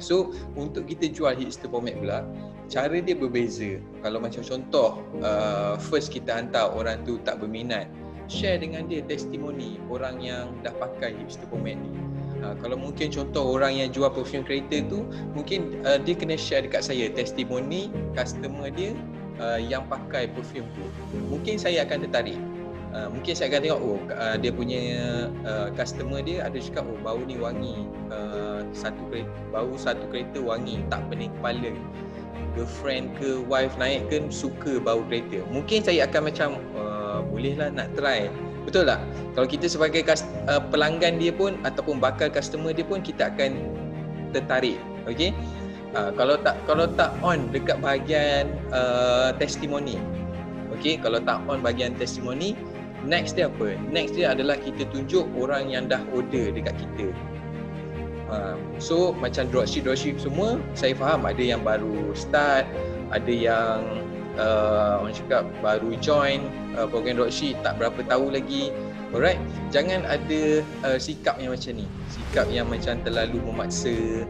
So untuk kita jual hipster format pula, cara dia berbeza. Kalau macam contoh, first kita hantar orang tu tak berminat, share dengan dia testimoni orang yang dah pakai hipster format ni. Kalau mungkin contoh orang yang jual perfume creator tu, mungkin dia kena share dekat saya testimoni customer dia yang pakai perfume tu. Mungkin saya akan tertarik. Mungkin saya akan tengok dia punya customer dia ada cakap bau ni wangi, bau satu kereta wangi, tak pening kepala, girlfriend ke wife naik ke suka bau kereta. Mungkin saya akan macam bolehlah nak try. Betul tak? Kalau kita sebagai pelanggan dia pun ataupun bakal customer dia pun, kita akan tertarik. Okey. Kalau tak on dekat bahagian testimoni. Okey, kalau tak on bahagian testimoni, next dia apa? Next dia adalah kita tunjuk orang yang dah order dekat kita. So macam dropship semua, saya faham ada yang baru start, ada yang orang cakap baru join program dropship, tak berapa tahu lagi. Alright, jangan ada sikap yang macam ni, sikap yang macam terlalu memaksa,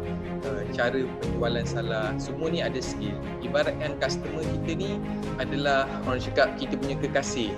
cara penjualan salah. Semua ni ada skill. Ibaratkan customer kita ni adalah orang cakap kita punya kekasih.